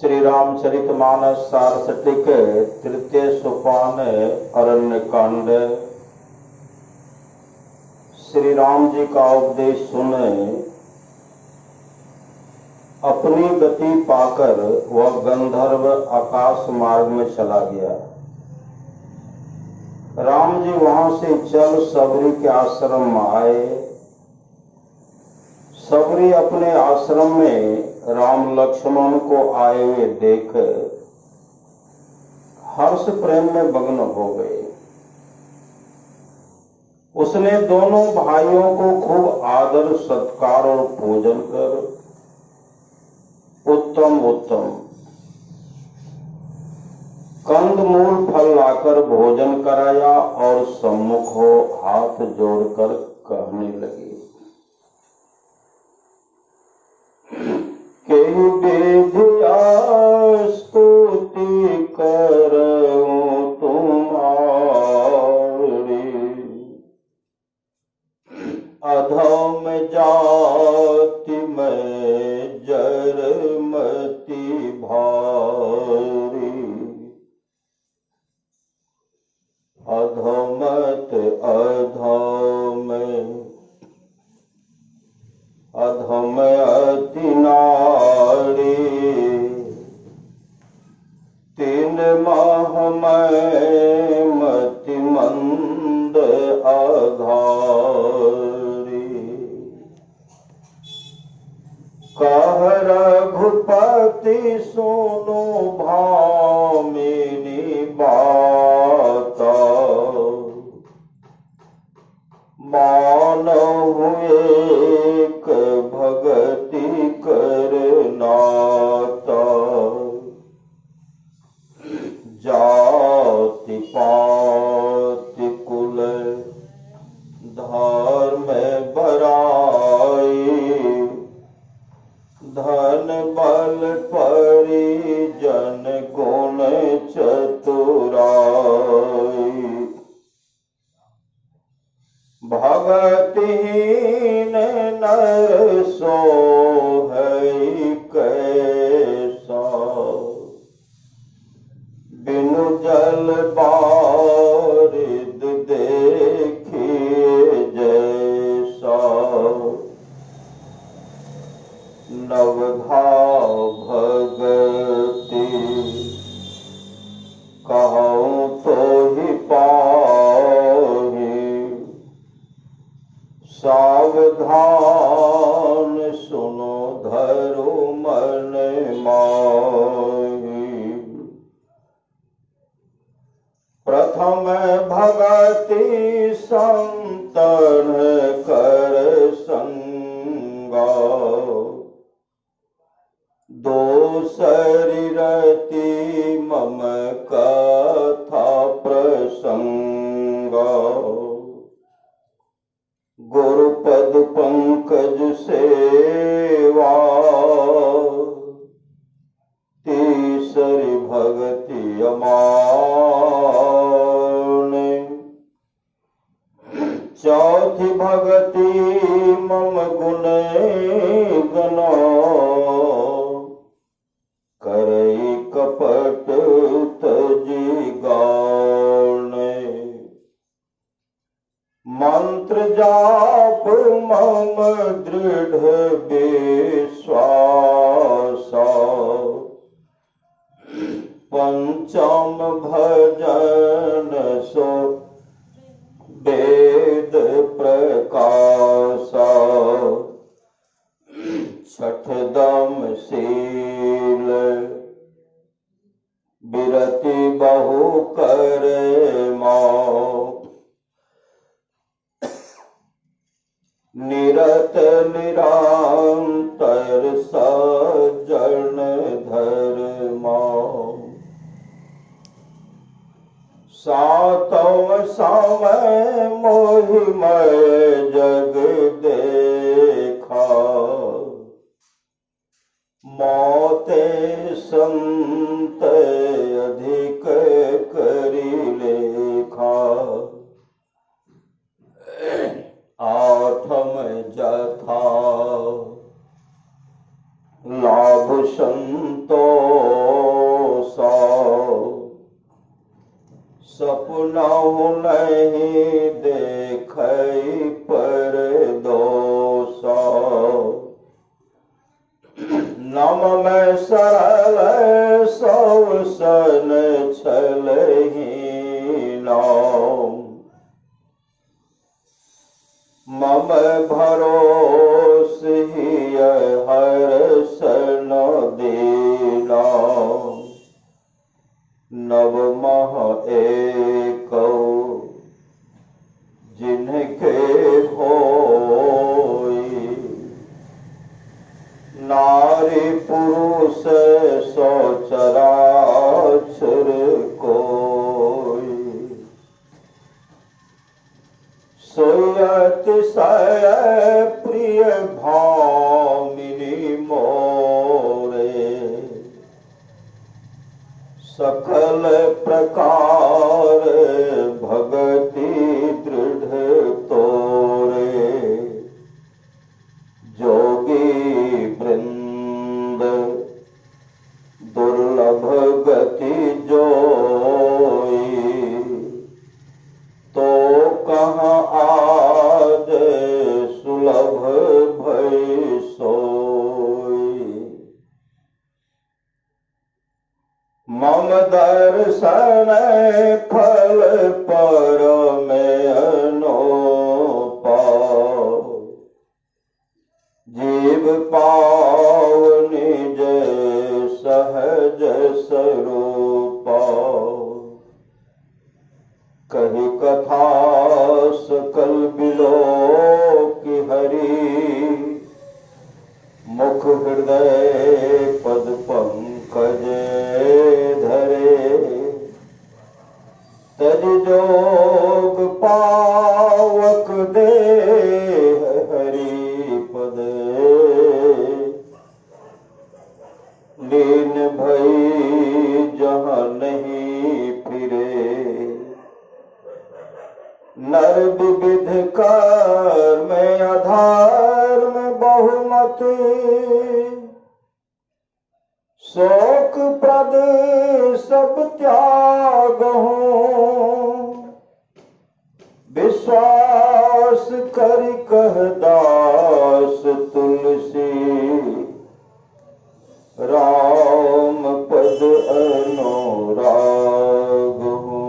श्री रामचरितमानस सारस्वतिक तृतीय सोपान अरण्य कांड। श्री राम जी का उपदेश सुने अपनी गति पाकर वह गंधर्व आकाश मार्ग में चला गया। राम जी वहां से चल सबरी के आश्रम में आए। सबरी अपने आश्रम में राम लक्ष्मण को आए हुए देख हर्ष प्रेम में मग्न हो गए। उसने दोनों भाइयों को खूब आदर सत्कार और पूजन कर उत्तम कंदमूल फल लाकर भोजन कराया और सम्मुख हो हाथ जोड़कर कहने लगे, केहि विधिया स्तुति करऊं तुम्हारी, अधम जाति में जरमति भारी, अधमत अधम अति नारी, तीन माह में मति मंद आधारी, कह रघुपति सुनो भामिनी बाता, मानहु एक भगति करनाता, जाति पाति कुल धर्म बराई, धन बल परिजन गुण चतुराई, भगतिहीन नर सोहै कैसा, बिनु जल बारिद देखिए जैसा, नवघा भगति कहूँ तो ही पाही, सावधान सुनो धरो मन माही, प्रथम भगति संतन कर संगा, दोसरी रति मम कथा प्रसंगा, गुरुपद पंकज सेवा, तीसरी भगति अमान, चौथी भगति मम गुण गना, करई कपट तजी गाने, मंत्र जाप मम दृढ़ विश्वासा, पंचम भजन सो वेद प्रकाशा, छठदम शील बिरति बहु करे माँ, निरत निरंतर सज्जन धर्मा, सातव समय मोहिमय जग देखा, मौते संत अधिक करी लेखा, आठम जथा लाभ संतोष नहीं देखै पर दोषा। नम में सरल सौ सन छलही नाम। मम भरोस ही हर सन दीना। नव मह एक जिनके होई। नारी पुरुष सो चराचर कोई। सोई अतिशय प्रिय भामिनी मोरे। सकल प्रकार भगति दृढ़ तोरे। जोगी वृंद दुर्लभ गति जोई। तो कहाँ आज सुलभ भई सोई। मम दर्शन फल पर में अनोपा। जीव पाव निज सहज स्वरूपा। कही कथा सकल बिलो की हरि। मुख हृदय पद पंकज धरे। तज जोग पावक दे हरि पद। लीन भई जहाँ नहीं फिरे। नर विविध कर्म अधर्म बहुमति। शोक प्रद सब त्याग हूँ। विश्वास करि कह दास तुलसी। राम पद अनुराग हूँ।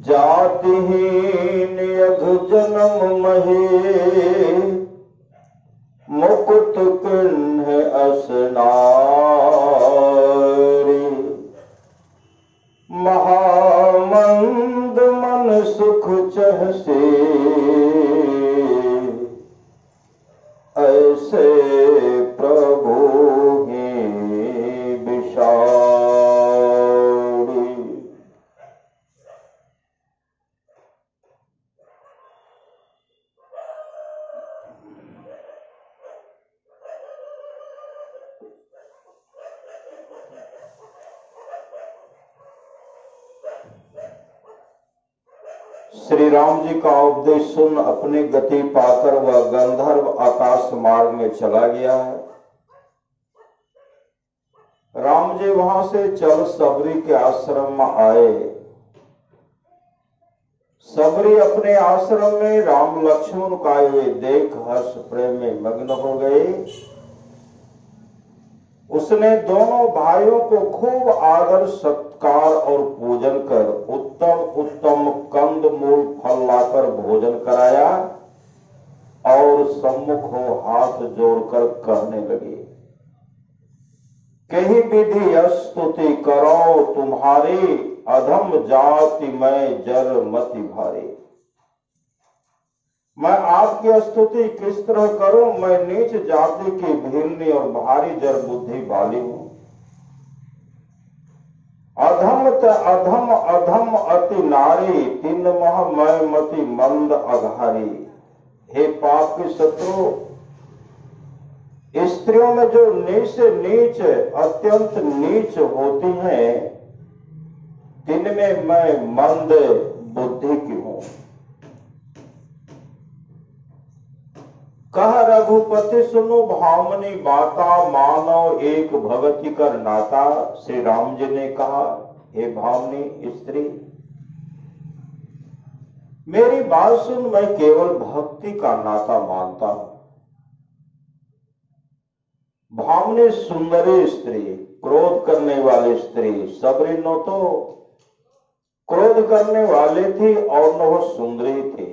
जातिहीन यघ जन्म मही। मुकुट किन्ह असनारी। महामंद मन सुख चहसे। ऐसे प्रभु ही विशारी। श्री राम जी का उपदेश सुन अपनी गति पाकर वह गंधर्व आकाश मार्ग में चला गया है। राम जी वहां से चल सबरी के आश्रम में आए। सबरी अपने आश्रम में राम लक्ष्मण को आए हुए देख हर्ष प्रेम में मग्न हो गए। उसने दोनों भाइयों को खूब आदर सत्कार और पूजन कर उत्तम उत्तम कंद मूल फल लाकर भोजन कराया और सम्मुख हो हाथ जोड़कर कहने लगे। कही विधि स्तुति करो तुम्हारी। अधम जाति में जर मति भारी। मैं आपकी स्तुति किस तरह करूं। मैं नीच जाति की भीलनी और भारी जर बुद्धि वाली हूं। अधम त अधम अधम अति नारी। तीन मह मैं मति मंद अघारी। हे पाप के शत्रु, स्त्रियों में जो नीच नीच अत्यंत नीच होती हैं, तिनमें मैं मंद बुद्धि की हूं। कह रघुपति सुनो भामनी बाता। मानव एक भगति कर नाता। श्री राम जी ने कहा, हे भामनी स्त्री, मेरी बात सुन, मैं केवल भक्ति का नाता मानता हूं। भावने सुंदरी स्त्री, क्रोध करने वाली स्त्री, सबरी न तो क्रोध करने वाली थी और न वो सुंदरी थी,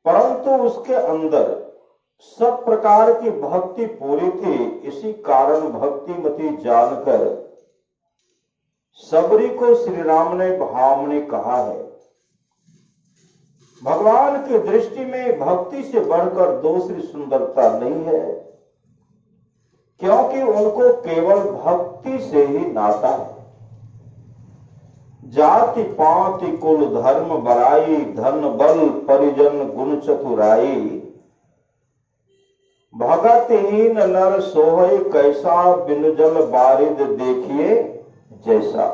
परंतु उसके अंदर सब प्रकार की भक्ति पूरी थी। इसी कारण भक्तिमती जानकर सबरी को श्री राम ने भावनी कहा है। भगवान की दृष्टि में भक्ति से बढ़कर दूसरी सुंदरता नहीं है, क्योंकि उनको केवल भक्ति से ही नाता है। जाति पाति कुल धर्म बराई, धन बल परिजन गुण चतुराई, भगतहीन नर सोहई कैसा, बिनु जल बारिद देखिए जैसा।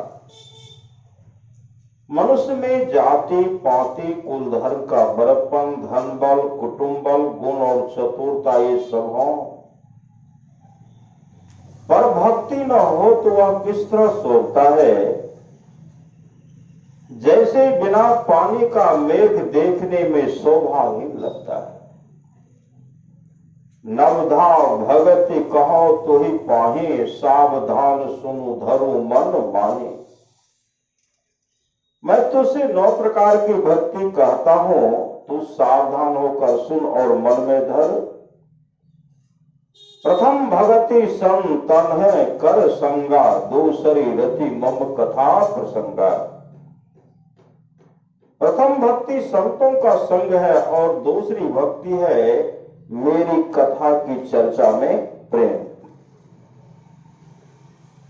मनुष्य में जाति पाति कुल धर्म का बड़प्पन, धन बल कुटुंब बल गुण और चतुरता ये सब हो, पर भक्ति न हो तो वह किस तरह सोचता है। जैसे बिना पानी का मेघ देखने में शोभाहीन लगता है। नवधा भगति कहो तो ही पाही, सावधान सुनु धरु मन माही। मैं तुझसे 9 प्रकार की भक्ति कहता हूं, तू सावधान होकर सुन और मन में धर। प्रथम भगति सन तन है कर संगा, दूसरी रति मम कथा प्रसंगा। प्रथम भक्ति संतों का संग है और दूसरी भक्ति है मेरी कथा की चर्चा में प्रेम।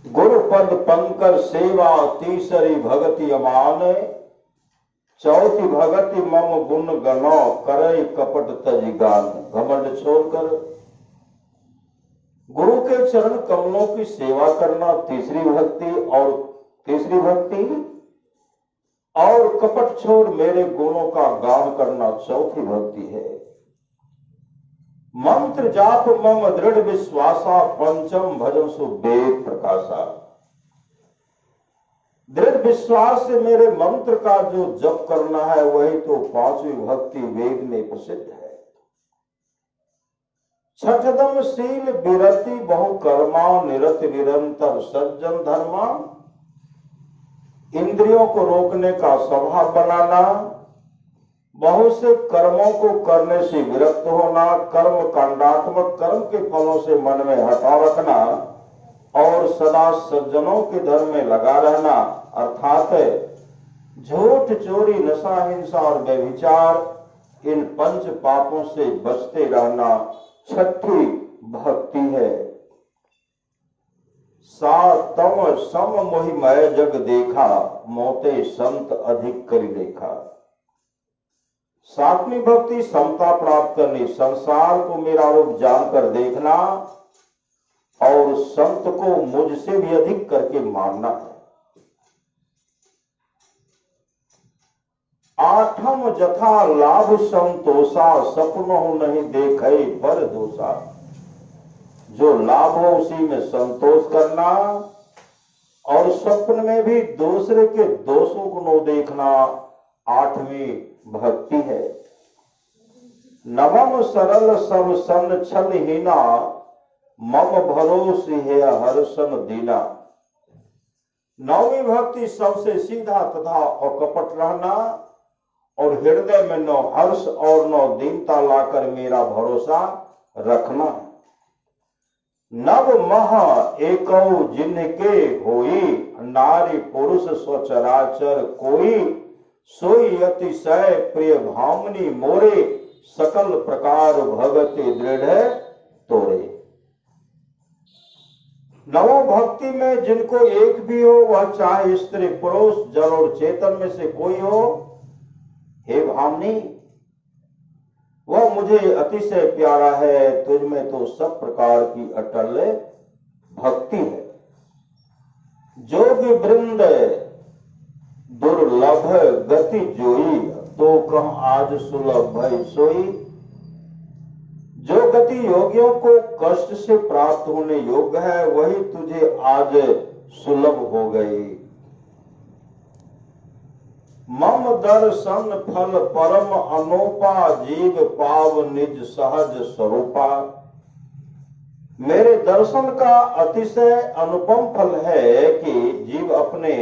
गुरु पद पंकर सेवा, तीसरी भगति अमान, चौथी भगति मम गुण गनो, करे कपट तज गान। घमंड छोड़कर गुरु के चरण कमलों की सेवा करना तीसरी भक्ति, और कपट छोड़ मेरे गुणों का गान करना चौथी भक्ति है। मंत्र जाप मम दृढ़ विश्वासा, पंचम भजन सु वेद प्रकाशा। दृढ़ विश्वास से मेरे मंत्र का जो जप करना है वही तो 5वीं भक्ति वेद में प्रसिद्ध है। छठदम शील विरति बहु कर्मा, निरत निरंतर सज्जन धर्मा। इंद्रियों को रोकने का स्वभाव बनाना, बहुत से कर्मों को करने से विरक्त होना, कर्म कांडात्मक कर्म के फलों से मन में हटाव रखना और सदा सज्जनों के धर्म में लगा रहना, अर्थात झूठ चोरी नशा हिंसा और व्यभिचार, इन 5 पापों से बचते रहना छठी भक्ति है। सातम सम मोहि मय जग देखा, मोते संत अधिक करि देखा। 7वीं भक्ति समता प्राप्त करनी, संसार को मेरा रूप जानकर देखना और संत को मुझसे भी अधिक करके मानना है। 8म जथा लाभ संतोषा, सपनों नहीं देखे पर दोषा। जो लाभ हो उसी में संतोष करना और स्वप्न में भी दूसरे के दोषों को न देखना 8वीं भक्ति है। 9म सरल सब सन छल हीना, मम भरोस है हर्षन दीना। 9वीं भक्ति सबसे सीधा तथा अकपट रहना और हृदय में न हर्ष और न दीनता लाकर मेरा भरोसा रखना। नव महा एकौ जिनके होई, नारी पुरुष स्वचराचर कोई। सोई अतिशय प्रिय भामनी मोरे, सकल प्रकार भगति दृढ़ तोरे। 9 भक्ति में जिनको एक भी हो, वह चाहे स्त्री पुरुष जड़ और चेतन में से कोई हो, हे भामनी वह मुझे अतिशय प्यारा है। तुझ में तो सब प्रकार की अटल भक्ति है। जोगी वृंद दुर्लभ गति जोई, तो कह आज सुलभ भई सोई। जो गति योगियों को कष्ट से प्राप्त होने योग्य है वही तुझे आज सुलभ हो गई। मम दर्शन फल परम अनोपा, जीव पाव निज सहज स्वरूपा। मेरे दर्शन का अतिशय अनुपम फल है कि जीव अपने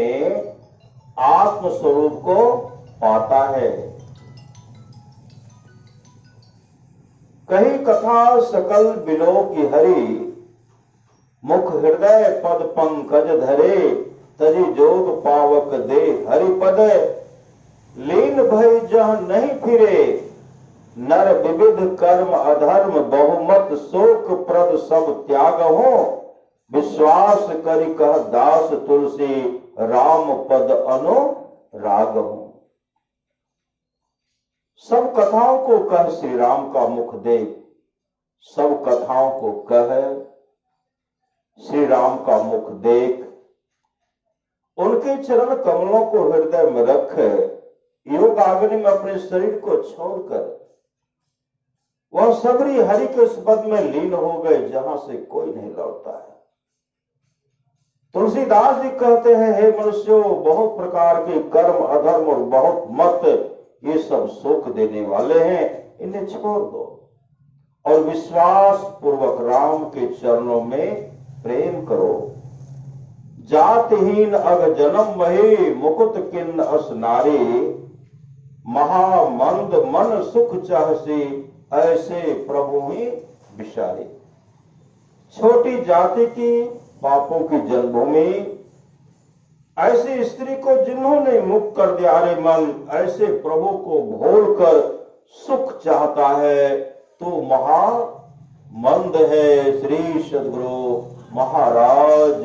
आत्म स्वरूप को पाता है। कही कथा सकल बिलो की हरि, मुख हृदय पद पंकज धरे। तजी जोग पावक दे हरि पद, लीन भई जह नहीं फिरे। नर विविध कर्म अधर्म बहुमत, शोक प्रद सब त्याग हो। विश्वास करि कह दास तुलसी, राम पद अनुराग हो। सब कथाओं को कह श्री राम का मुख देख, सब कथाओं को कह श्री राम का मुख देख। उनके चरण कमलों को हृदय में रख, योग आग्नि में अपने शरीर को छोड़कर वह सबरी हरि के उस पद में लीन हो गए जहां से कोई नहीं लौटता है। तुलसीदास जी कहते हैं, हे मनुष्यों, बहुत प्रकार के कर्म अधर्म और बहुत मत, ये सब शोक देने वाले हैं, इन्हें छोड़ दो और विश्वास पूर्वक राम के चरणों में प्रेम करो। जातहीन अग जन्म मही, मुकुट किन्न अस नारी। महामंद मन सुख चाहसी, ऐसे प्रभु ही विशारी। छोटी जाति की पापों की जन्मभूमि, ऐसी स्त्री को जिन्होंने मुक्त कर दिया, अरे मन, ऐसे प्रभु को भोल कर सुख चाहता है तो महामंद है। श्री सद्गुरु महाराज